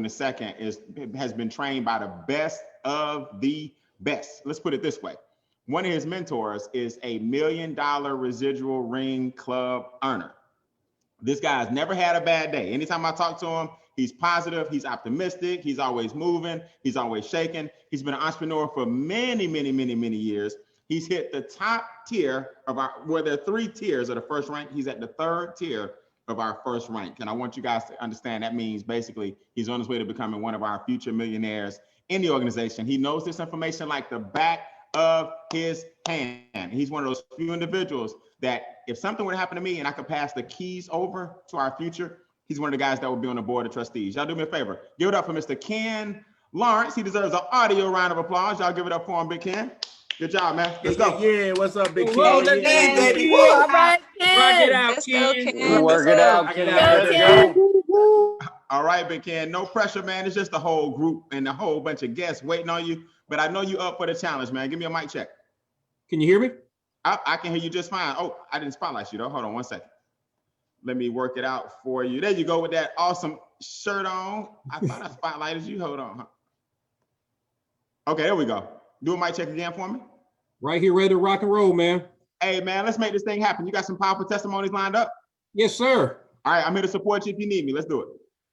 in a second, has been trained by the best of the best. Let's put it this way. One of his mentors is a $1 million residual ring club earner. This guy's never had a bad day. Anytime I talk to him, he's positive, he's optimistic, he's always moving, he's always shaking. He's been an entrepreneur for many, many, many, many years. He's hit the top tier of there are 3 tiers of the first rank. He's at the 3rd tier of our first rank. And I want you guys to understand that means basically he's on his way to becoming one of our future millionaires in the organization. He knows this information like the back of his hand. He's one of those few individuals that if something were to happen to me and I could pass the keys over to our future, he's one of the guys that would be on the board of trustees. Y'all do me a favor. Give it up for Mr. Ken Lawrence. He deserves an audio round of applause. Y'all give it up for him, Big Ken. Good job, man. Let's go. Yeah, what's up, Big Ken? Whoa, let's Yeah, baby. Woo. All right, Ken. Rock it out, Let's Ken. go, Ken. Work it out, Ken. Go, Ken. All right, Big Ken. No pressure, man. It's just a whole group and a whole bunch of guests waiting on you. But I know you up for the challenge, man. Give me a mic check. Can you hear me? I can hear you just fine. Oh, I didn't spotlight you though. Hold on one second. Let me work it out for you. There you go with that awesome shirt on. I thought I spotlighted you. Hold on. Okay, there we go. Do a mic check again for me. Right here, ready to rock and roll, man. Hey, man, let's make this thing happen. You got some powerful testimonies lined up? Yes, sir. All right, I'm here to support you if you need me. Let's do it.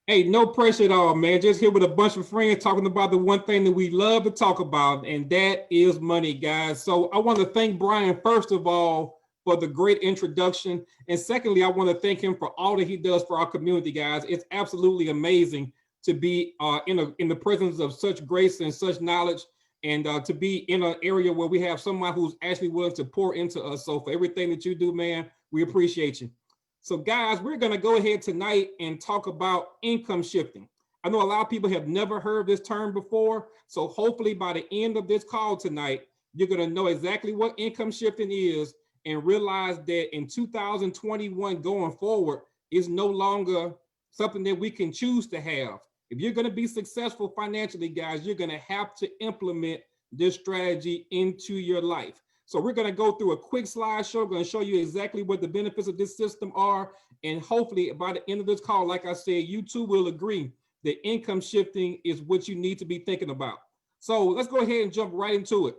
Hey, no pressure at all, man. Just here with a bunch of friends talking about the one thing that we love to talk about, and that is money, guys. So I want to thank Brian, first of all, for the great introduction. And secondly, I want to thank him for all that he does for our community, guys. It's absolutely amazing to be in the presence of such grace and such knowledge, and to be in an area where we have someone who's actually willing to pour into us. So for everything that you do, man, we appreciate you. So guys, we're going to go ahead tonight and talk about income shifting. I know a lot of people have never heard this term before. So hopefully by the end of this call tonight, you're going to know exactly what income shifting is and realize that in 2021 going forward is no longer something that we can choose to have. If you're going to be successful financially, guys, you're going to have to implement this strategy into your life. So we're going to go through a quick slideshow. Going to show you exactly what the benefits of this system are. And hopefully by the end of this call, like I said, you too will agree that income shifting is what you need to be thinking about. So let's go ahead and jump right into it.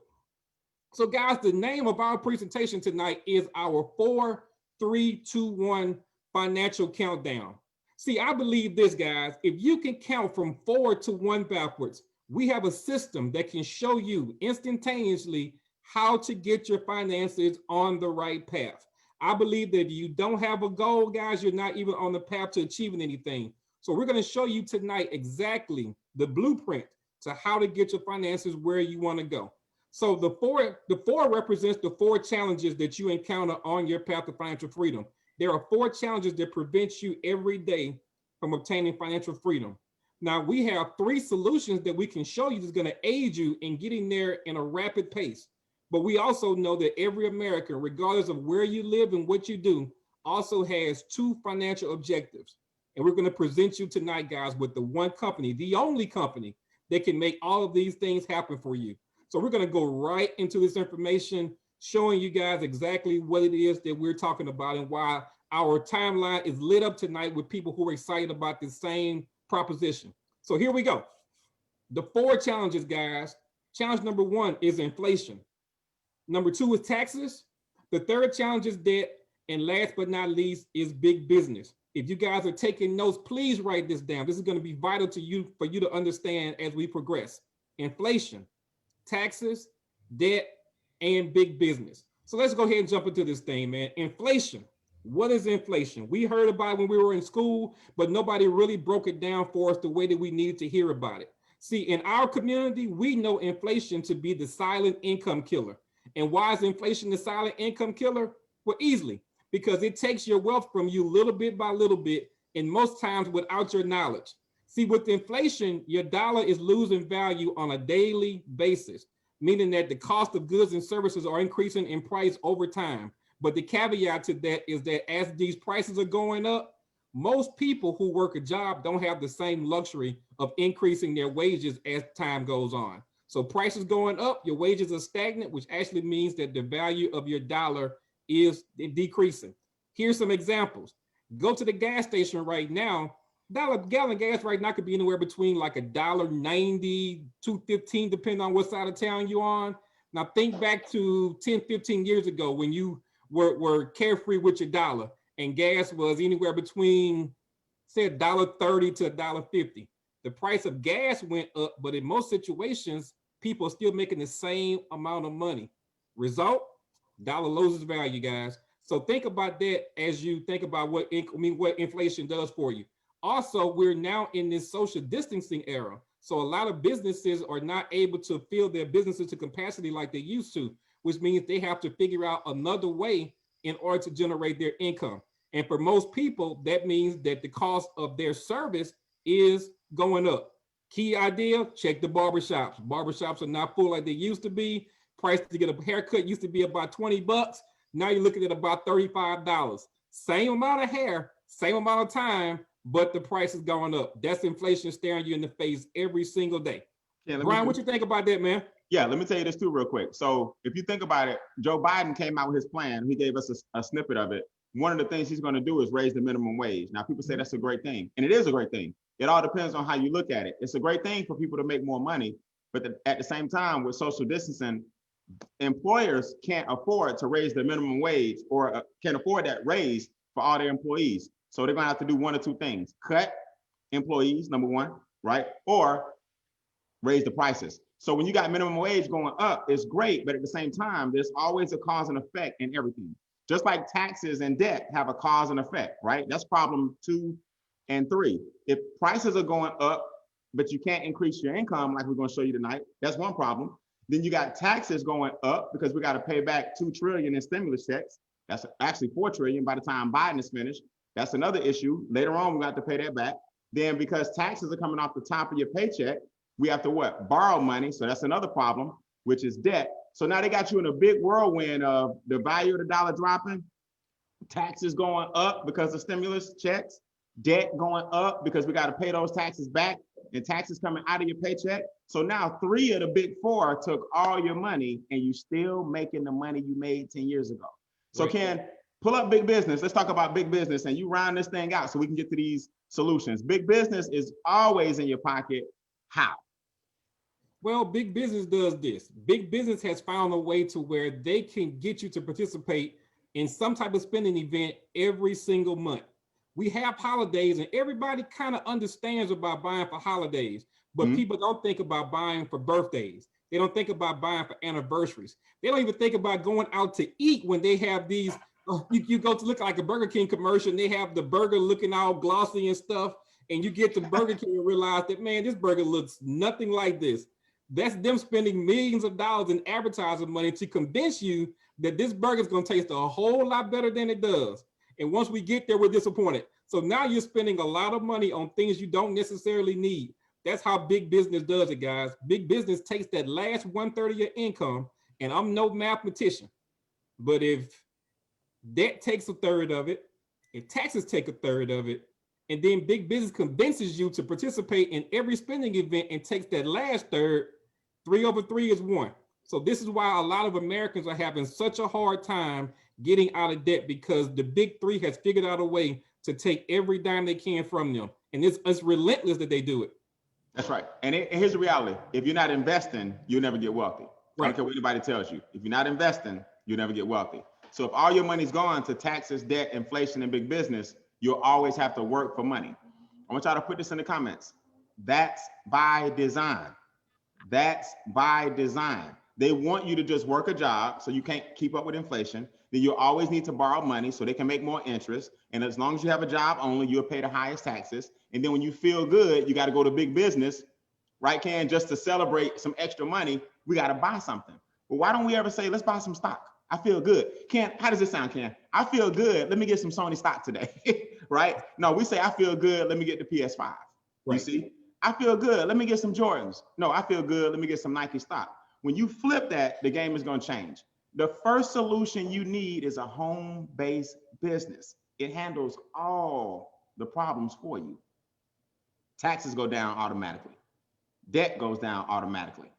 So guys, the name of our presentation tonight is our 4, 3, 2, 1 financial countdown. See, I believe this, guys, if you can count from 4 to 1 backwards, we have a system that can show you instantaneously how to get your finances on the right path. I believe that if you don't have a goal, guys, you're not even on the path to achieving anything. So we're going to show you tonight exactly the blueprint to how to get your finances where you want to go. So the four represents the 4 challenges that you encounter on your path to financial freedom. There are 4 challenges that prevent you every day from obtaining financial freedom. Now we have 3 solutions that we can show you that's going to aid you in getting there in a rapid pace. But we also know that every American, regardless of where you live and what you do, also has 2 financial objectives. And we're going to present you tonight, guys, with the one company, the only company that can make all of these things happen for you. So we're going to go right into this information, showing you guys exactly what it is that we're talking about and why our timeline is lit up tonight with people who are excited about the same proposition. So here we go. The 4 challenges, guys. Challenge number 1 is inflation. Number 2 is taxes. The 3rd challenge is debt. And last but not least is big business. If you guys are taking notes, please write this down. This is going to be vital to you for you to understand as we progress. Inflation, taxes, debt, and big business. So let's go ahead and jump into this thing, man. Inflation. What is inflation? We heard about it when we were in school, but nobody really broke it down for us the way that we needed to hear about it. See, in our community, we know inflation to be the silent income killer. And why is inflation the silent income killer? Well, easily, because it takes your wealth from you little bit by little bit, and most times without your knowledge. See, with inflation, your dollar is losing value on a daily basis, meaning that the cost of goods and services are increasing in price over time. But the caveat to that is that as these prices are going up, most people who work a job don't have the same luxury of increasing their wages as time goes on. So prices going up, your wages are stagnant, which actually means that the value of your dollar is decreasing. Here's some examples. Go to the gas station right now. gallon of gas right now could be anywhere between like $1.90, $2.15, depending on what side of town you're on. Now think back to 10, 15 years ago when you were carefree with your dollar and gas was anywhere between, say, $1.30 to $1.50. The price of gas went up, but in most situations, people are still making the same amount of money. Result, dollar loses value, guys. So think about that as you think about what inflation does for you. Also, we're now in this social distancing era. So a lot of businesses are not able to fill their businesses to capacity like they used to, which means they have to figure out another way in order to generate their income. And for most people, that means that the cost of their service is going up. Key idea, check the barbershops. Barbershops are not full like they used to be. Price to get a haircut used to be about 20 bucks. Now you're looking at about $35. Same amount of hair, same amount of time, but the price is going up. That's inflation staring you in the face every single day. Yeah, Brian, what you think about that, man? Yeah, let me tell you this too real quick. So if you think about it, Joe Biden came out with his plan. He gave us a snippet of it. One of the things he's going to do is raise the minimum wage. Now, people say that's a great thing, and it is a great thing. It all depends on how you look at it. It's a great thing for people to make more money, but at the same time, with social distancing, employers can't afford to raise the minimum wage or can't afford that raise for all their employees. So they're going to have to do one or two things: cut employees, number one, right? Or raise the prices. So when you got minimum wage going up, it's great, but at the same time, there's always a cause and effect in everything. Just like taxes and debt have a cause and effect, right? That's problem 2 and 3. If prices are going up, but you can't increase your income, like we're going to show you tonight, that's one problem. Then you got taxes going up because we got to pay back $2 trillion in stimulus checks. That's actually $4 trillion by the time Biden is finished. That's another issue. Later on, we got to pay that back. Then because taxes are coming off the top of your paycheck, we have to what? Borrow money. So that's another problem, which is debt. So now they got you in a big whirlwind of the value of the dollar dropping, taxes going up because of stimulus checks, debt going up because we got to pay those taxes back, and taxes coming out of your paycheck. So now 3 of the big 4 took all your money, and you still making the money you made 10 years ago. So right. Ken, pull up big business. Let's talk about big business, and you round this thing out so we can get to these solutions. Big business is always in your pocket. How? Well, big business does this. Big business has found a way to where they can get you to participate in some type of spending event every single month. We have holidays, and everybody kind of understands about buying for holidays, but people don't think about buying for birthdays. They don't think about buying for anniversaries. They don't even think about going out to eat when they have these. You go to look like a Burger King commercial, and they have the burger looking all glossy and stuff, and you get to Burger King and realize that, man, this burger looks nothing like this. That's them spending millions of dollars in advertising money to convince you that this burger is going to taste a whole lot better than it does. And once we get there, we're disappointed. So now you're spending a lot of money on things you don't necessarily need. That's how big business does it, guys. Big business takes that last 1/3 of your income, and I'm no mathematician, but if debt takes 1/3 of it, if taxes take 1/3 of it, and then big business convinces you to participate in every spending event and takes that last third, 3 over 3 is 1. So this is why a lot of Americans are having such a hard time getting out of debt, because the big 3 has figured out a way to take every dime they can from them. And it's relentless that they do it. That's right. And here's the reality. If you're not investing, you'll never get wealthy. Right. I don't care what anybody tells you. If you're not investing, you'll never get wealthy. So if all your money's gone to taxes, debt, inflation, and big business, you'll always have to work for money. I want y'all to put this in the comments. That's by design. That's by design. They want you to just work a job so you can't keep up with inflation. Then you'll always need to borrow money so they can make more interest. And as long as you have a job only, you'll pay the highest taxes. And then when you feel good, you got to go to big business, right, Ken? Just to celebrate some extra money, we got to buy something. But why don't we ever say, let's buy some stock? I feel good. Ken, how does this sound, Ken? I feel good. Let me get some Sony stock today, right? No, we say, I feel good. Let me get the PS5. Right. You see? I feel good. Let me get some Jordans. No, I feel good. Let me get some Nike stock. When you flip that, the game is going to change. The first solution you need is a home-based business. It handles all the problems for you. Taxes go down automatically. Debt goes down automatically.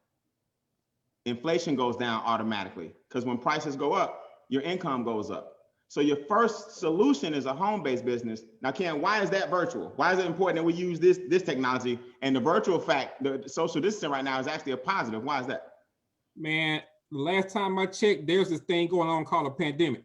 Inflation goes down automatically, because when prices go up, your income goes up. So your first solution is a home-based business. Now, Ken, why is that virtual? Why is it important that we use this technology? And the virtual fact, the social distancing right now is actually a positive. Why is that? Man, the last time I checked, there's this thing going on called a pandemic.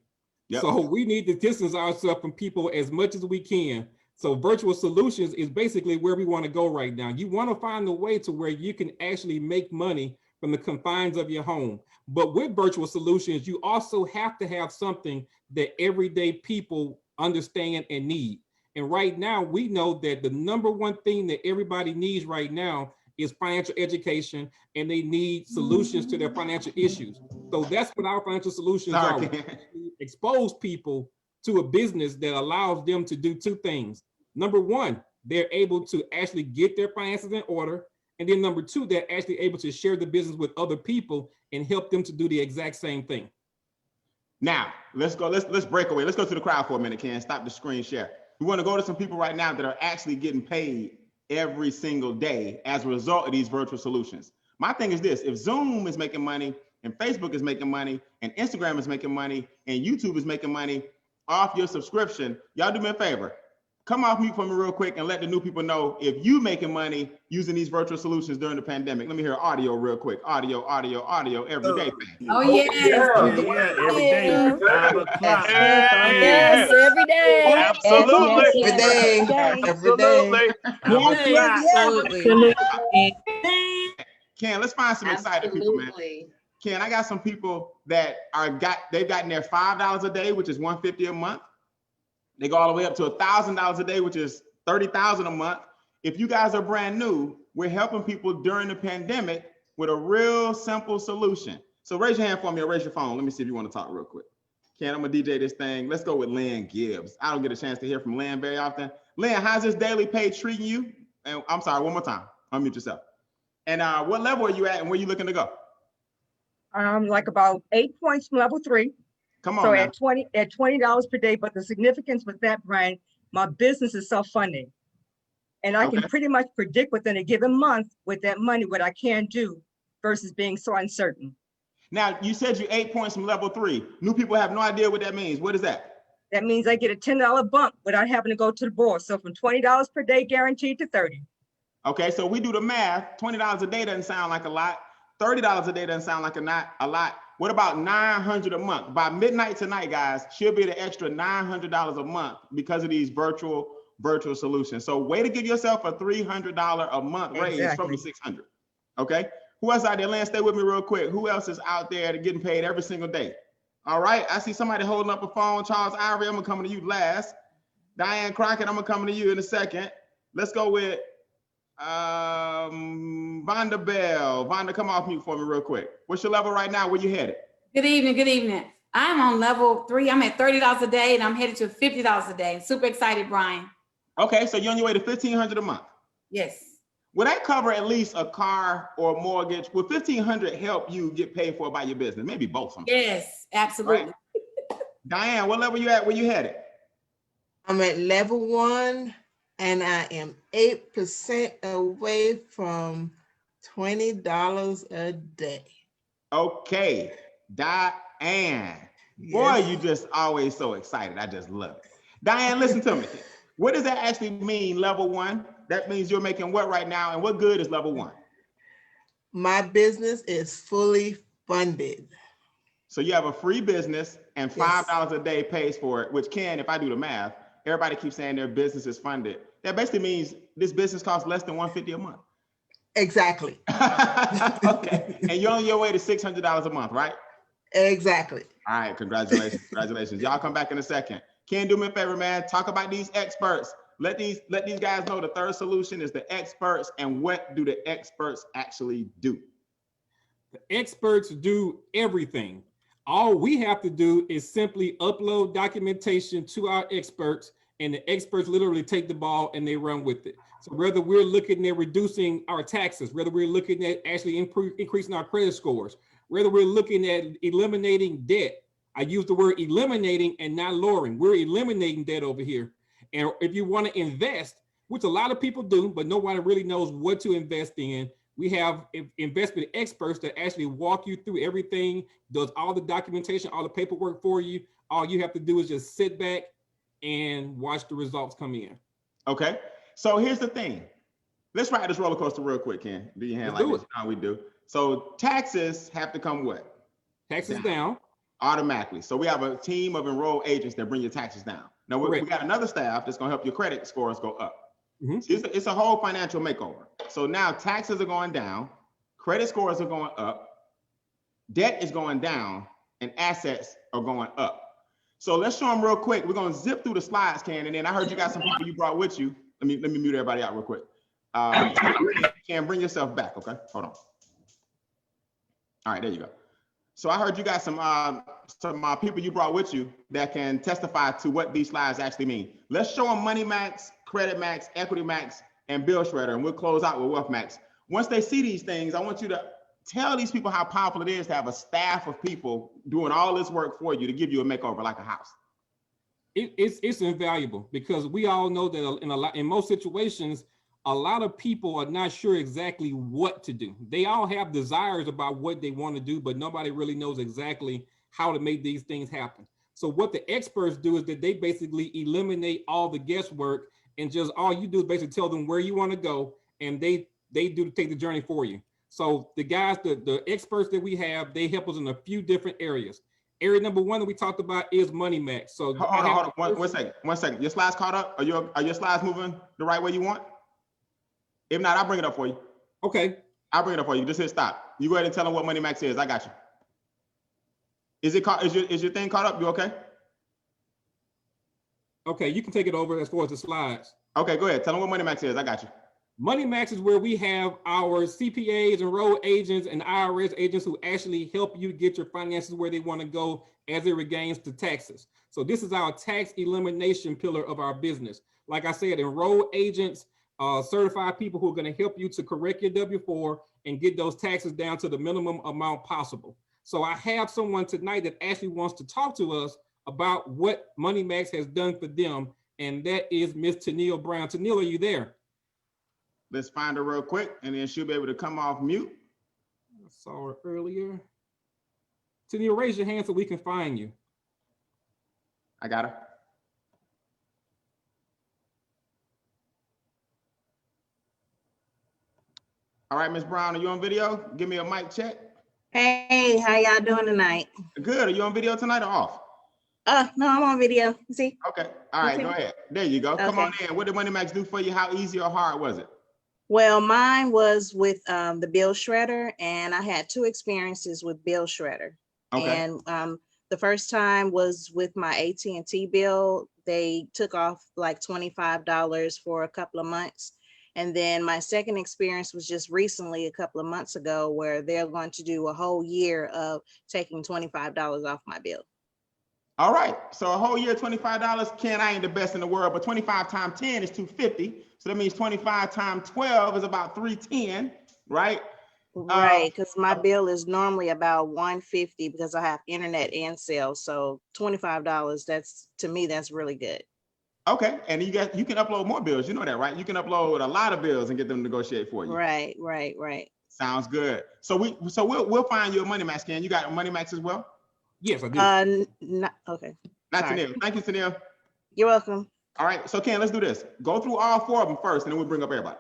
Yep. So we need to distance ourselves from people as much as we can. So virtual solutions is basically where we want to go right now. You want to find a way to where you can actually make money from the confines of your home. But with virtual solutions, you also have to have something that everyday people understand and need. And right now, we know that the number one thing that everybody needs right now is financial education, and they need solutions to their financial issues. So that's what our financial solutions are. We expose people to a business that allows them to do two things. Number one, they're able to actually get their finances in order. And then number two, they're actually able to share the business with other people and help them to do the exact same thing. Now, let's break away. Let's go to the crowd for a minute, Ken. Stop the screen share. We want to go to some people right now that are actually getting paid every single day as a result of these virtual solutions. My thing is this: if Zoom is making money and Facebook is making money and Instagram is making money and YouTube is making money off your subscription, y'all do me a favor. Come off mute for me real quick and let the new people know if you making money using these virtual solutions during the pandemic. Let me hear audio real quick. Audio every day. Oh, yes. Every day. 5 o'clock. Yes, every day. Absolutely. Every day. Absolutely. Absolutely. Ken, let's find some excited people, man. Ken, I got some people that they've gotten their $5 a day, which is $150 a month. They go all the way up to $1,000 a day, which is $30,000 a month. If you guys are brand new, we're helping people during the pandemic with a real simple solution. So raise your hand for me or raise your phone. Let me see if you want to talk real quick. Ken, I'm gonna DJ this thing. Let's go with Lynn Gibbs. I don't get a chance to hear from Lynn very often. Lynn, how's this daily pay treating you? And I'm sorry, one more time. Unmute yourself. And what level are you at and where are you looking to go? Like about 8 points from level 3. Come on. So now. at $20 per day, but the significance with that, Brian, my business is self-funding. And I can pretty much predict within a given month with that money what I can do versus being so uncertain. Now, you said you're 8 points from level 3. New people have no idea what that means. What is that? That means I get a $10 bump without having to go to the board. So from $20 per day guaranteed to 30. Okay, so we do the math. $20 a day doesn't sound like a lot. $30 a day doesn't sound like a lot. What about $900 a month? By midnight tonight, guys, she'll be the extra $900 a month because of these virtual solutions. So way to give yourself a $300 a month raise from the $600. Okay, who else out there? Lance, stay with me real quick. Who else is out there getting paid every single day? All right, I see somebody holding up a phone. Charles Ivory, I'm gonna come to you last. Diane Crockett, I'm gonna come to you in a second. Let's go with Vonda Bell. Vonda, come off mute for me real quick. What's your level right now? Where you headed? Good evening. I'm on level 3. I'm at $30 a day and I'm headed to $50 a day. Super excited, Brian. Okay, so you're on your way to $1,500 a month. Yes. Will that cover at least a car or a mortgage? Will $1,500 help you get paid for by your business? Maybe both. Yes, absolutely. Right? Diane, what level you at? Where you headed? I'm at level 1 and I am 8% away from $20 a day. Okay, Diane. Yes. Boy, you just always so excited. I just love it. Diane, listen to me. What does that actually mean, level 1? That means you're making what right now, and what good is level 1? My business is fully funded. So you have a free business and $5 a day pays for it, which can, if I do the math, everybody keeps saying their business is funded. That basically means this business costs less than $150 a month. Exactly. Okay, and you're on your way to $600 a month, right? Exactly. All right, congratulations, congratulations. Y'all come back in a second. Ken, do me a favor, man. Talk about these experts. Let these guys know the third solution is the experts, and what do the experts actually do? The experts do everything. All we have to do is simply upload documentation to our experts, and the experts literally take the ball and they run with it. So whether we're looking at reducing our taxes, whether we're looking at actually increasing our credit scores, whether we're looking at eliminating debt. I use the word eliminating and not lowering. We're eliminating debt over here. And if you want to invest, which a lot of people do, but nobody really knows what to invest in, we have investment experts that actually walk you through everything, does all the documentation, all the paperwork for you, All you have to do is just sit back and watch the results come in. Okay. So here's the thing. Let's ride this roller coaster real quick, Ken. Do your hand Let's like do this? How we do. So taxes have to come what? Taxes down. Automatically. So we have a team of enrolled agents that bring your taxes down. Now we got another staff that's going to help your credit scores go up. Mhm. See, it's a whole financial makeover. So now taxes are going down, credit scores are going up, debt is going down, and assets are going up. So let's show them real quick. We're going to zip through the slides, Ken, and then I heard you got some people you brought with you. Let me mute everybody out real quick. Ken, bring yourself back, okay? Hold on. All right, there you go. So I heard you got some people you brought with you that can testify to what these slides actually mean. Let's show them Money Max, Credit Max, Equity Max, and Bill Shredder, and we'll close out with Wealth Max. Once they see these things, I want you to tell these people how powerful it is to have a staff of people doing all this work for you to give you a makeover like a house. It's invaluable, because we all know that in most situations, a lot of people are not sure exactly what to do. They all have desires about what they want to do, but nobody really knows exactly how to make these things happen. So what the experts do is that they basically eliminate all the guesswork, and just all you do is basically tell them where you want to go, and they take the journey for you. So the guys, the experts that we have, they help us in a few different areas. Area number one that we talked about is Money Max. So hold on. One second. Your slides caught up? Are your slides moving the right way you want? If not, I'll bring it up for you. Okay. I'll bring it up for you. Just hit stop. You go ahead and tell them what Money Max is. I got you. Is your thing caught up? You okay? Okay, you can take it over as far as the slides. Okay, go ahead. Tell them what Money Max is. I got you. Money Max is where we have our CPAs, enrolled agents, and IRS agents who actually help you get your finances where they want to go as it regains to taxes. So this is our tax elimination pillar of our business. Like I said, enrolled agents, certified people who are going to help you to correct your W-4 and get those taxes down to the minimum amount possible. So I have someone tonight that actually wants to talk to us about what Money Max has done for them, and that is Miss Tennille Brown. Tennille, are you there? Let's find her real quick, and then she'll be able to come off mute. I saw her earlier. Tennille, raise your hand so we can find you. I got her. All right, Miss Brown, are you on video? Give me a mic check. Hey, how y'all doing tonight? Good. Are you on video tonight or off? No, I'm on video. See? Okay. All right, Okay. go ahead. There you go. Come Okay. on in. What did Money Max do for you? How easy or hard was it? Well, mine was with the bill shredder, and I had 2 experiences with bill shredder. Okay. And the first time was with my AT&T bill. They took off like $25 for a couple of months. And then my second experience was just recently, a couple of months ago, where they're going to do a whole year of taking $25 off my bill. All right. So a whole year, $25. Ken, I ain't the best in the world, but 25 times 10 is 250. So that means 25 times 12 is about 310, right? Right, because my bill is normally about $150 because I have internet and cell. So $25, to me, that's really good. Okay. And you can upload more bills. You know that, right? You can upload a lot of bills and get them to negotiate for you. Right. Sounds good. So we'll find you a Money Max, Ken. You got a Money Max as well? Yes, I do. Okay. Not Sorry. Tennille. Thank you, Tennille. You're welcome. All right. So Ken, let's do this. Go through all 4 of them first, and then we'll bring up everybody.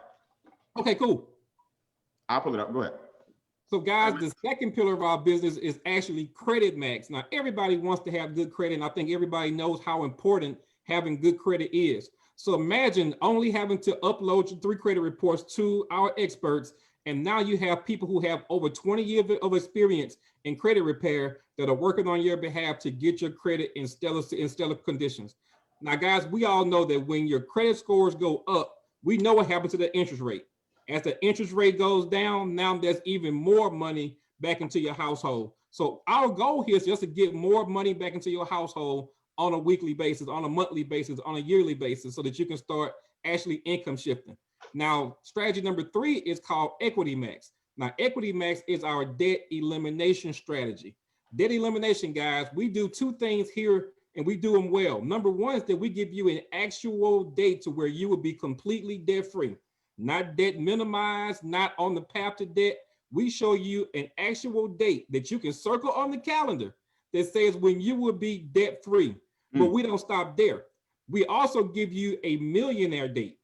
Okay, cool. I'll pull it up. Go ahead. So guys, the second pillar of our business is actually Credit Max. Now, everybody wants to have good credit, and I think everybody knows how important having good credit is. So imagine only having to upload your 3 credit reports to our experts, and now you have people who have over 20 years of experience in credit repair that are working on your behalf to get your credit in stellar conditions. Now, guys, we all know that when your credit scores go up, we know what happens to the interest rate. As the interest rate goes down, now there's even more money back into your household. So our goal here is just to get more money back into your household on a weekly basis, on a monthly basis, on a yearly basis, so that you can start actually income shifting. Now, strategy number 3 is called Equity Max. Now, Equity Max is our debt elimination strategy. Debt elimination, guys, we do 2 things here, and we do them well. Number 1 is that we give you an actual date to where you will be completely debt-free. Not debt minimized, not on the path to debt. We show you an actual date that you can circle on the calendar that says when you will be debt free. But we don't stop there. We also give you a millionaire date.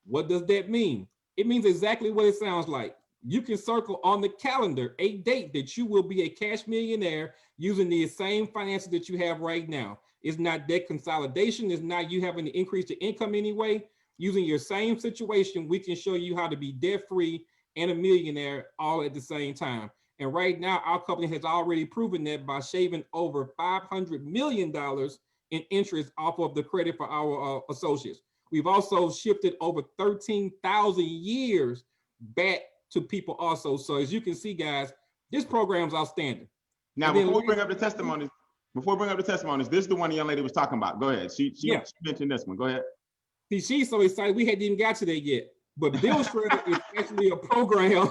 What does that mean? It means exactly what it sounds like. You can circle on the calendar a date that you will be a cash millionaire using the same finances that you have right now. It's not debt consolidation. It's not you having to increase the income anyway. Using your same situation, we can show you how to be debt free and a millionaire all at the same time. And right now, our company has already proven that by shaving over $500 million in interest off of the credit for our associates. We've also shifted over 13,000 years back to people also. So as you can see, guys, this program's outstanding. Now, before we bring up the testimonies, this is the one the young lady was talking about. Go ahead. She mentioned this one. Go ahead. See, she's so excited. We hadn't even got to that yet. But Bill Shredder is actually a program.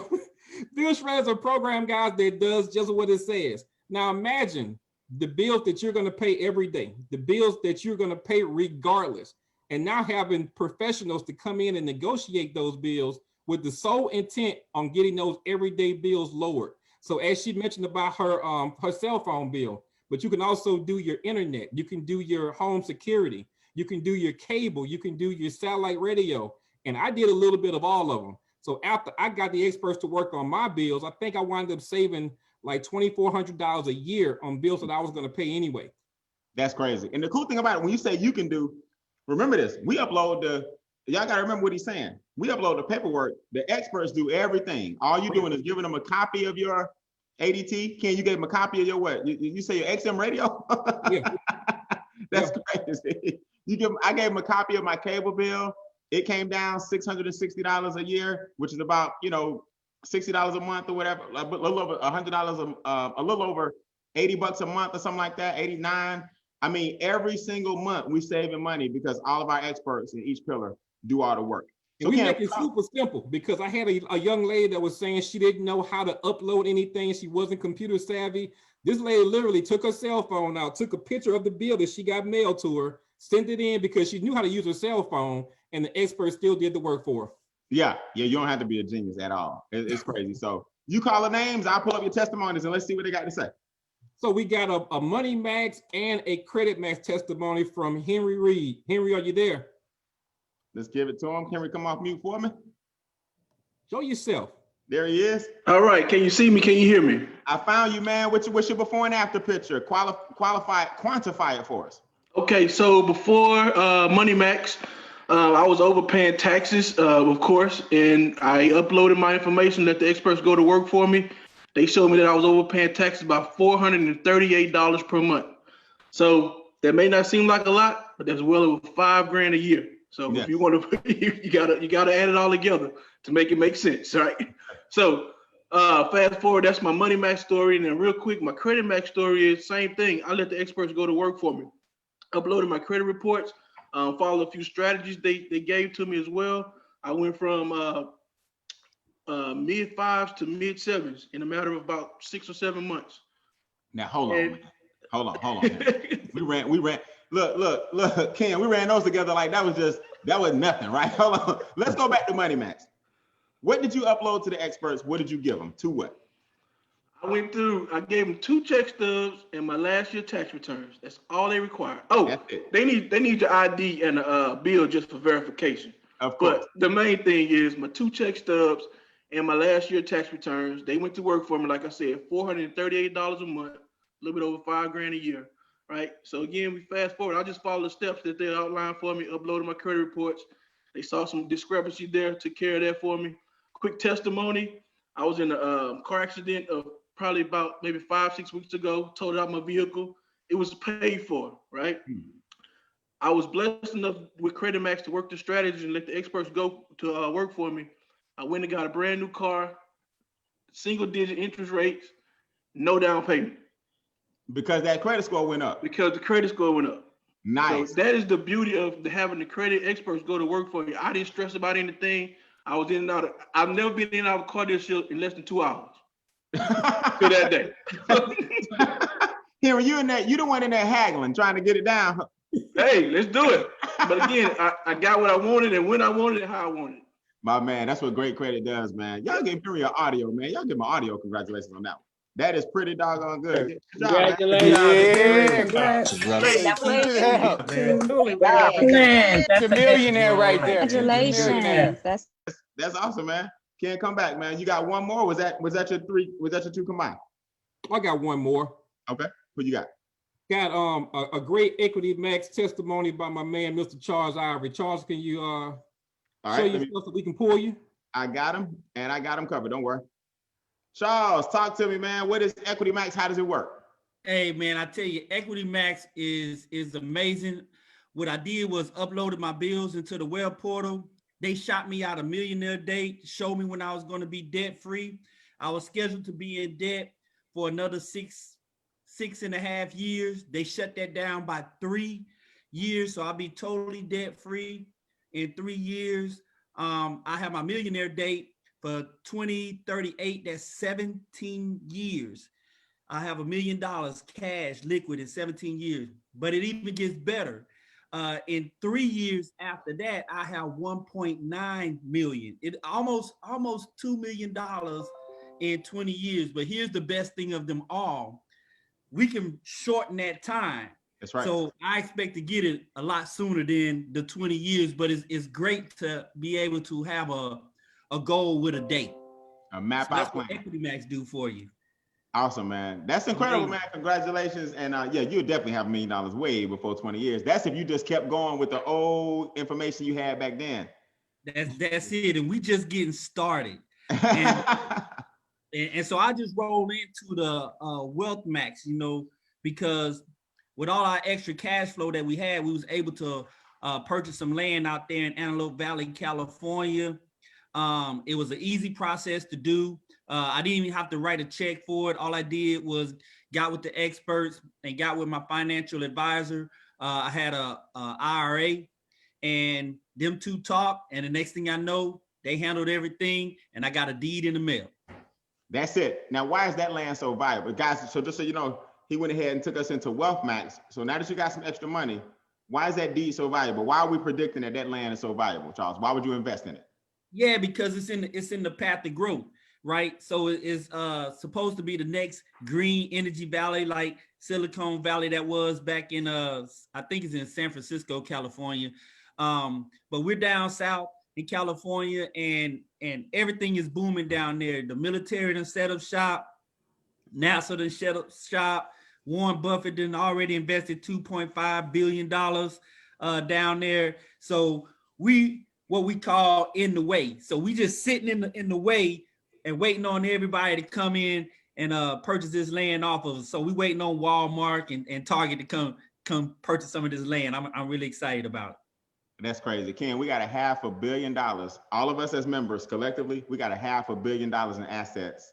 Bill Shredder is a program, guys, that does just what it says. Now imagine the bills that you're going to pay every day, the bills that you're going to pay regardless, and now having professionals to come in and negotiate those bills with the sole intent on getting those everyday bills lowered. So as she mentioned about her cell phone bill, but you can also do your internet, you can do your home security, you can do your cable, you can do your satellite radio. And I did a little bit of all of them. So after I got the experts to work on my bills, I think I wound up saving like $2,400 a year on bills that I was going to pay anyway. That's crazy. And the cool thing about it, when you say you can do, remember this, we upload y'all got to remember what he's saying. We upload the paperwork. The experts do everything. All you're doing is giving them a copy of your ADT. Ken, you gave them a copy of your what? You say your XM radio? Yeah. That's crazy. I gave them a copy of my cable bill. It came down $660 a year, which is about, $60 a month or whatever, a little over $100, a little over $80 a month or something like that, 89. I mean, every single month we're saving money because all of our experts in each pillar do all the work. So we make it super simple because I had a young lady that was saying she didn't know how to upload anything. She wasn't computer savvy. This lady literally took her cell phone out, took a picture of the bill that she got mailed to her, sent it in because she knew how to use her cell phone, and the expert still did the work for her. Yeah, you don't have to be a genius at all. It's crazy. So you call the names, I'll pull up your testimonies and let's see what they got to say. So we got a Money Max and a Credit Max testimony from Henry Reed. Henry, are you there? Let's give it to him. Henry, come off mute for me. Show yourself. There he is. All right. Can you see me? Can you hear me? I found you, man. What's your before and after picture? Quantify it for us. Okay. So before Money Max, I was overpaying taxes, of course, and I uploaded my information, let the experts go to work for me. They showed me that I was overpaying taxes about $438 per month. So that may not seem like a lot, but that's well over $5,000 a year. So yes. If you want to, you gotta add it all together to make it make sense, right? So fast forward, that's my Money Max story, and then real quick, my Credit Max story is same thing. I let the experts go to work for me. Uploaded my credit reports, followed a few strategies they gave to me as well. I went from mid 5s to mid 7s in a matter of about 6 or 7 months. Now hold on. we ran. Look, Ken, we ran those together like that was nothing, right? Hold on. Let's go back to Money Max. What did you upload to the experts? What did you give them? To what? I gave them 2 check stubs and my last year tax returns. That's all they require. Oh, they need your ID and a bill just for verification. Of course. But the main thing is my 2 check stubs and my last year tax returns. They went to work for me, like I said, $438 a month, a little bit over $5,000 a year, right? So again, we fast forward. I just followed the steps that they outlined for me, uploaded my credit reports. They saw some discrepancy there, took care of that for me. Quick testimony. I was in a car accident of probably about maybe 5-6 weeks ago, totaled out my vehicle. It was paid for, right? I was blessed enough with Credit Max to work the strategy and let the experts go to work for me. I went and got a brand new car, single-digit interest rates, no down payment. Because that credit score went up. Because the credit score went up. Nice. So that is the beauty of having the credit experts go to work for you. I didn't stress about anything. I was in and out. I've never been in and out of a car dealership in less than 2 hours. To that day. Henry, you the one in there haggling, trying to get it down. Hey, let's do it. But again, I got what I wanted and when I wanted it, how I wanted it. My man, that's what great credit does, man. Y'all give Henry an audio, man. Y'all give him an audio. Congratulations on that one. That is pretty doggone good. Good job, man. That's a millionaire right there. Congratulations. That's awesome, man. Can't come back, man. You got one more? Was that your three? Was that your two combined? I got one more. Okay. Who you got? Got a great Equity Max testimony by my man, Mr. Charles Ivory. Charles, can you show your stuff so we can pull you? I got him, and I got him covered. Don't worry. Charles, talk to me, man. What is Equity Max? How does it work? Hey, man, I tell you, Equity Max is amazing. What I did was uploaded my bills into the web portal. They shot me out a millionaire date, showed me when I was going to be debt free. I was scheduled to be in debt for another 6.5 years. They shut that down by 3 years. So I'll be totally debt free in 3 years. I have my millionaire date for 2038. That's 17 years. I have $1 million cash liquid in 17 years, but it even gets better. In 3 years after that, I have 1.9 million. It almost $2 million in 20 years. But here's the best thing of them all. We can shorten that time. That's right. So I expect to get it a lot sooner than the 20 years, but it's great to be able to have a goal with a date. A map out plan. That's what Equity Max do for you. Awesome, man. That's incredible, man. Congratulations. And yeah, you'll definitely have $1 million way before 20 years. That's if you just kept going with the old information you had back then. That's it. And we just getting started. And so I just rolled into the Wealth Max, because with all our extra cash flow that we had, we was able to purchase some land out there in Antelope Valley, California. It was an easy process to do. I didn't even have to write a check for it. All I did was got with the experts and got with my financial advisor. I had a IRA, and them two talked, and the next thing I know, they handled everything, and I got a deed in the mail. That's it. Now, why is that land so valuable? Guys, so just so you know, he went ahead and took us into Wealth Max. So now that you got some extra money, why is that deed so valuable? Why are we predicting that land is so valuable, Charles? Why would you invest in it? Yeah, because it's in the path of growth, right? So it's supposed to be the next green energy valley, like Silicon Valley that was back in I think it's in San Francisco, California. But we're down south in California, and everything is booming down there. The military done set up shop, NASA done set up shop. Warren Buffett done already invested $2.5 billion down there. So what we call in the way. So we just sitting in the way and waiting on everybody to come in and purchase this land off of us. So we waiting on Walmart and Target to come purchase some of this land. I'm really excited about it. That's crazy. Ken, we got $500 million. All of us as members collectively, we got $500 million in assets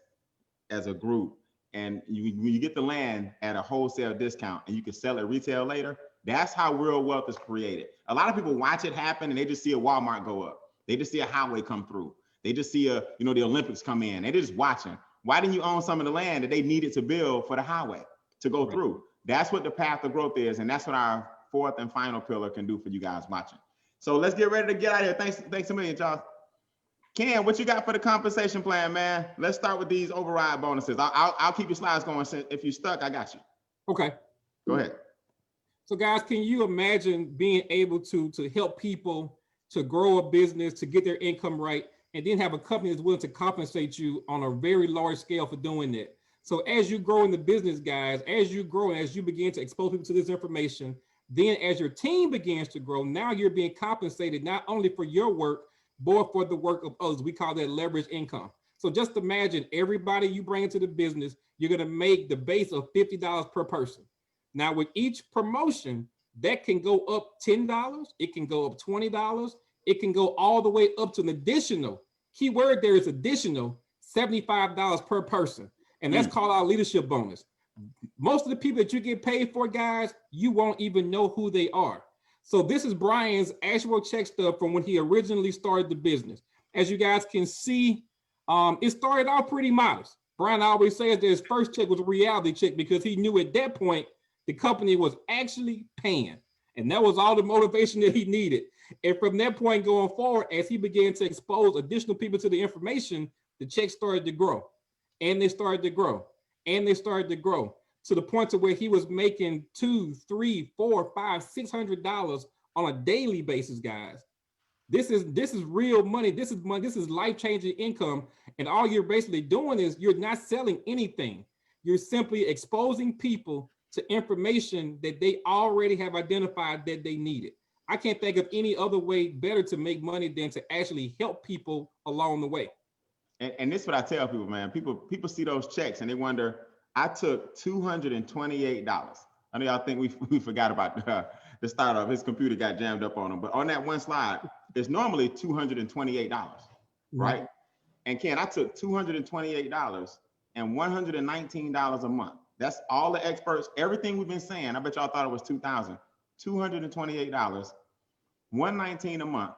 as a group. And when you get the land at a wholesale discount and you can sell it retail later, that's how real wealth is created. A lot of people watch it happen and they just see a Walmart go up. They just see a highway come through. They just see the Olympics come in. They're just watching. Why didn't you own some of the land that they needed to build for the highway to go through? That's what the path of growth is. And that's what our fourth and final pillar can do for you guys watching. So let's get ready to get out of here. Thanks a million, Charles. Ken, what you got for the compensation plan, man? Let's start with these override bonuses. I'll keep your slides going. If you're stuck, I got you. Okay. Go ahead. So guys, can you imagine being able to help people to grow a business, to get their income right, and then have a company that's willing to compensate you on a very large scale for doing that? So as you grow in the business, guys, as you grow and as you begin to expose people to this information, then as your team begins to grow, now you're being compensated not only for your work, but for the work of others. We call that leverage income. So just imagine everybody you bring into the business, you're going to make the base of $50 per person. Now with each promotion, that can go up $10, it can go up $20, it can go all the way up to an additional, key word there is additional, $75 per person. And that's called our leadership bonus. Most of the people that you get paid for, guys, you won't even know who they are. So this is Brian's actual check stub from when he originally started the business. As you guys can see, it started off pretty modest. Brian always says that his first check was a reality check because he knew at that point the company was actually paying. And that was all the motivation that he needed. And from that point going forward, as he began to expose additional people to the information, the checks started to grow. And they started to grow. and they started to grow to the point to where he was making $200, $300, $400, $500, $600 on a daily basis, guys. This is real money. This is money. This is life-changing income. And all you're basically doing is you're not selling anything. You're simply exposing people to information that they already have identified that they needed. I can't think of any other way better to make money than to actually help people along the way. And this is what I tell people, man. People see those checks and they wonder, I took $228. I know y'all think we forgot about the startup. His computer got jammed up on him. But on that one slide, it's normally $228, right? And Ken, I took $228 and $119 a month. That's all the experts, everything we've been saying. I bet y'all thought it was $2,000. $228, $119 a month.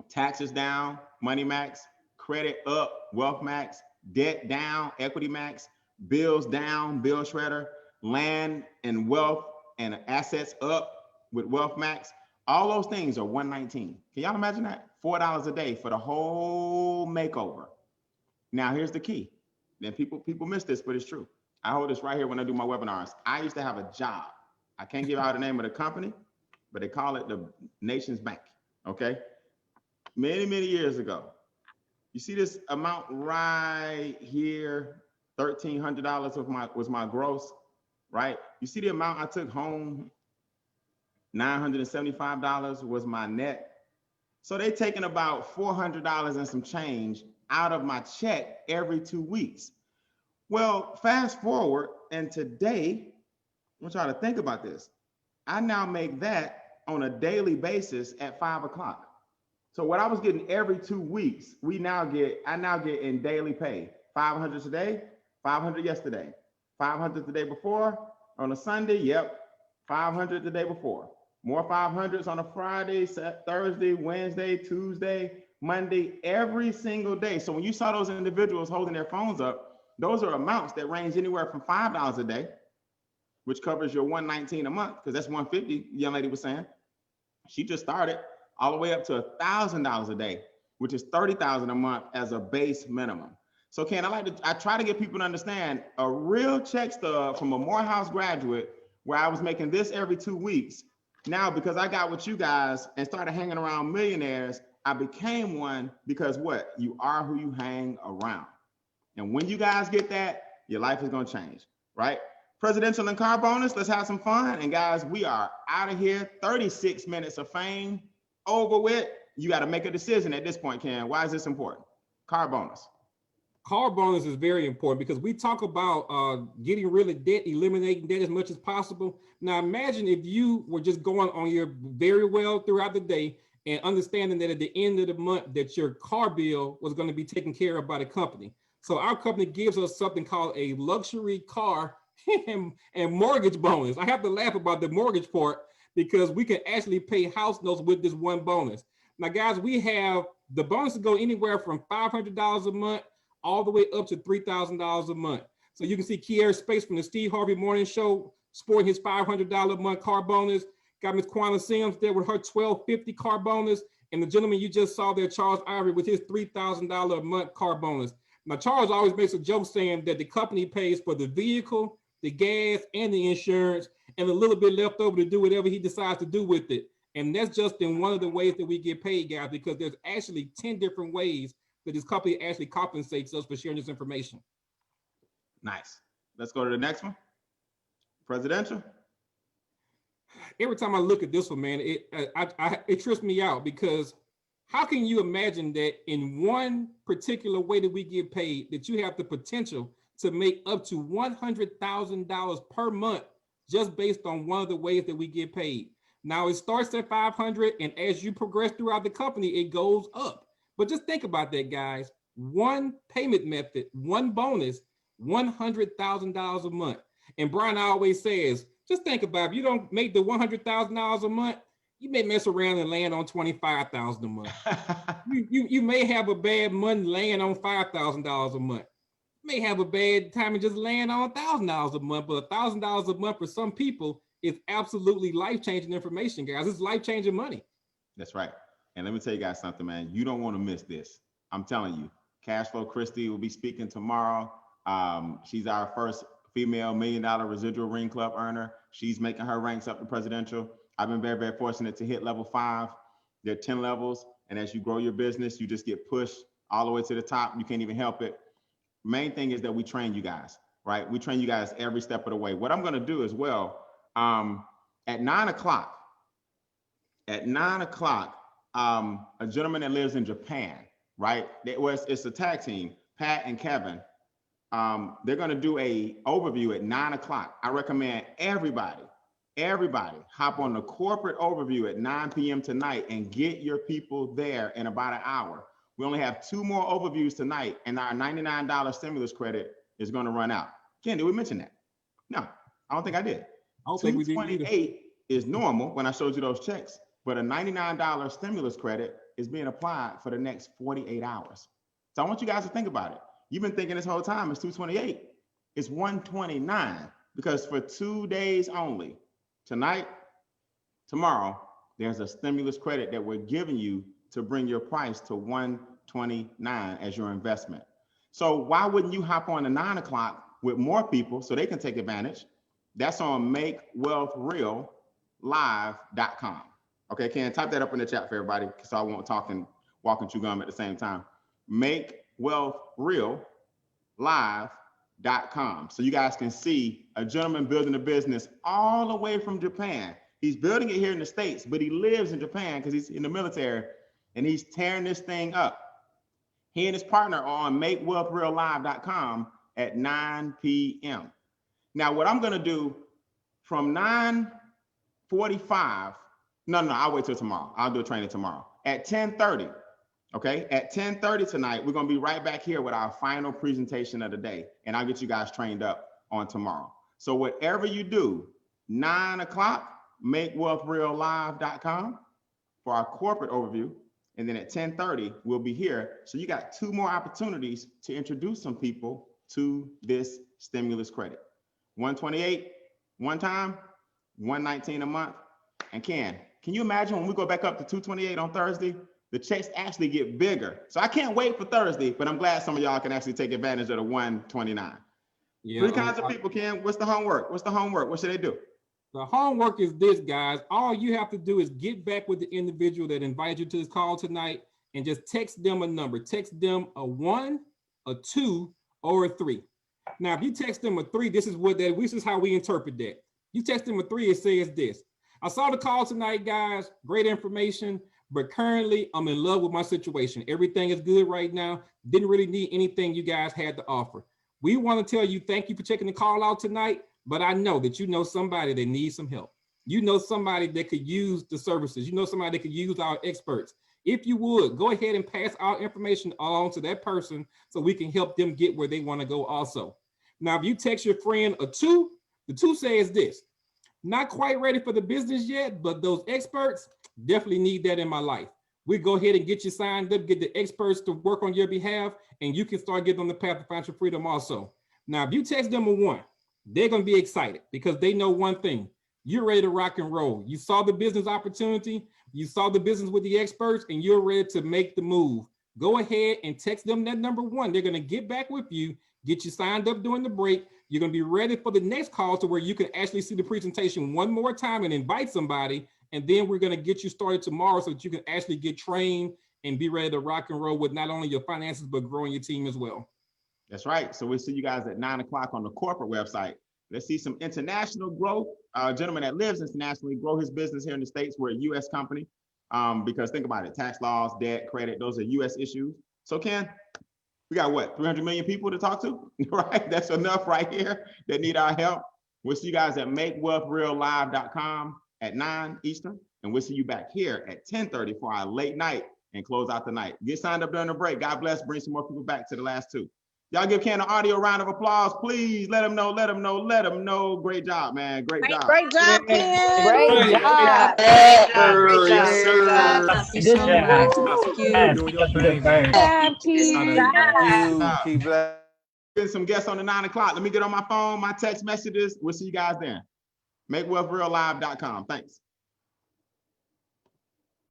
Taxes down, Money Max, credit up, Wealth Max, debt down, Equity Max, bills down, Bill Shredder, land and wealth and assets up with Wealth Max. All those things are $119. Can y'all imagine that? $4 a day for the whole makeover. Now here's the key. Then people miss this, but it's true. I hold this right here when I do my webinars. I used to have a job. I can't give out the name of the company, but they call it the Nation's Bank. Okay. Many, many years ago. You see this amount right here, $1,300 was my gross, right? You see the amount I took home, $975 was my net. So they taking about $400 and some change out of my check every 2 weeks. Well, fast forward, and today, I want y'all to think about this. I now make that on a daily basis at 5 o'clock. So what I was getting every 2 weeks, I now get in daily pay. 500 today, 500 yesterday, 500 the day before, on a Sunday, yep, 500 the day before. More 500s on a Friday, Thursday, Wednesday, Tuesday, Monday, every single day. So when you saw those individuals holding their phones up, those are amounts that range anywhere from $5 a day, which covers your $119 a month, because that's $150, the young lady was saying. She just started, all the way up to $1,000 a day, which is $30,000 a month as a base minimum. So Ken, I try to get people to understand a real check stub from a Morehouse graduate where I was making this every 2 weeks. Now, because I got with you guys and started hanging around millionaires, I became one because what? You are who you hang around. And when you guys get that, your life is gonna change, right? Presidential and car bonus, let's have some fun. And guys, we are out of here. 36 minutes of fame over with. You gotta make a decision at this point, Ken. Why is this important? Car bonus. Car bonus is very important because we talk about getting rid of debt, eliminating debt as much as possible. Now imagine if you were just going on your very well throughout the day and understanding that at the end of the month that your car bill was going to be taken care of by the company. So our company gives us something called a luxury car and mortgage bonus. I have to laugh about the mortgage part because we can actually pay house notes with this one bonus. Now guys, we have the bonuses go anywhere from $500 a month all the way up to $3,000 a month. So you can see Kier Space from the Steve Harvey Morning Show sporting his $500 a month car bonus. Got Miss Quanah Sims there with her $1,250 car bonus. And the gentleman you just saw there, Charles Ivory, with his $3,000 a month car bonus. Now, Charles always makes a joke saying that the company pays for the vehicle, the gas, and the insurance, and a little bit left over to do whatever he decides to do with it. And that's just in one of the ways that we get paid, guys, because there's actually 10 different ways that this company actually compensates us for sharing this information. Nice. Let's go to the next one. Presidential. Every time I look at this one, man, it trips me out because how can you imagine that in one particular way that we get paid, that you have the potential to make up to $100,000 per month just based on one of the ways that we get paid? Now it starts at 500, and as you progress throughout the company, it goes up. But just think about that, guys. One payment method, one bonus, $100,000 a month. And Brian always says, just think about it. If you don't make the $100,000 a month, you may mess around and land on $25,000 a month. you may have a bad month laying on $5,000 a month. You may have a bad time and just land on $1,000 a month, but $1,000 a month for some people is absolutely life-changing information, guys. It's life-changing money. That's right. And let me tell you guys something, man. You don't want to miss this. I'm telling you, Cashflow Christie will be speaking tomorrow. She's our first female $1 million residual ring club earner. She's making her ranks up to presidential. I've been very, very fortunate to hit level 5. There are 10 levels. And as you grow your business, you just get pushed all the way to the top. You can't even help it. Main thing is that we train you guys, right? We train you guys every step of the way. What I'm going to do as well, at 9 o'clock, a gentleman that lives in Japan, right? It's a tag team, Pat and Kevin. They're going to do a overview at 9 o'clock. I recommend everybody hop on the corporate overview at 9 p.m. tonight and get your people there in about an hour. We only have 2 more overviews tonight, and our $99 stimulus credit is going to run out. Ken, did we mention that? No, I don't think I did. I don't think we did either. $228 is normal when I showed you those checks, but a $99 stimulus credit is being applied for the next 48 hours. So I want you guys to think about it. You've been thinking this whole time it's $228. It's $129 because for 2 days only, tonight, tomorrow, there's a stimulus credit that we're giving you to bring your price to $129 as your investment. So why wouldn't you hop on to 9 o'clock with more people so they can take advantage? That's on makewealthreallive.com. Okay, Ken, type that up in the chat for everybody so I won't talk and walk and chew gum at the same time. Makewealthreallive.com. So you guys can see a gentleman building a business all the way from Japan. He's building it here in the States, but he lives in Japan because he's in the military and he's tearing this thing up. He and his partner are on makewealthreallive.com at 9 p.m. Now, what I'm going to do from 9:45, I'll wait till tomorrow. I'll do a training tomorrow at 10:30. Okay, at 10:30 tonight, we're going to be right back here with our final presentation of the day, and I'll get you guys trained up on tomorrow. So whatever you do, 9 o'clock, makewealthreallive.com for our corporate overview. And then at 10:30, we'll be here. So you got 2 more opportunities to introduce some people to this stimulus credit. 128 one time, 119 a month. And can you imagine when we go back up to 228 on Thursday, the checks actually get bigger. So I can't wait for Thursday, but I'm glad some of y'all can actually take advantage of the 129. Yeah, 3 kinds of people, Ken. What's the homework? What should they do? The homework is this, guys. All you have to do is get back with the individual that invited you to this call tonight and just text them a number. Text them a 1, a 2, or a 3. Now, if you text them a 3, this is how we interpret that. You text them a 3, it says this. I saw the call tonight, guys. Great information, but currently I'm in love with my situation. Everything is good right now. Didn't really need anything you guys had to offer. We want to tell you thank you for checking the call out tonight. But I know that you know somebody that needs some help. You know somebody that could use the services. You know somebody that could use our experts. If you would, go ahead and pass our information along to that person so we can help them get where they want to go also. Now, if you text your friend a 2, the 2 says this. Not quite ready for the business yet, but those experts definitely need that in my life. We go ahead and get you signed up, get the experts to work on your behalf, and you can start getting on the path to financial freedom also. Now, if you text them a 1, they're going to be excited because they know one thing. You're ready to rock and roll. You saw the business opportunity. You saw the business with the experts, and you're ready to make the move. Go ahead and text them that number 1. They're going to get back with you, get you signed up during the break. You're going to be ready for the next call to where you can actually see the presentation one more time and invite somebody. And then we're going to get you started tomorrow so that you can actually get trained and be ready to rock and roll with not only your finances, but growing your team as well. That's right. So we'll see you guys at 9 o'clock on the corporate website. Let's see some international growth. A gentleman that lives internationally, grow his business here in the States. We're a U.S. company because think about it, tax laws, debt, credit, those are U.S. issues. So Ken, we got what, 300 million people to talk to, right? That's enough right here that need our help. We'll see you guys at makewealthreallive.com at 9 Eastern. And we'll see you back here at 10:30 for our late night and close out the night. Get signed up during the break. God bless. Bring some more people back to the last 2. Y'all give Ken an audio round of applause, please. Let him know. Great job, man. Great job. Great job, Ken. Great job. Getting some guests on the 9 o'clock. Let me get on my phone, my text messages. We'll see you guys then. MakeWealthRealLive.com. Thanks.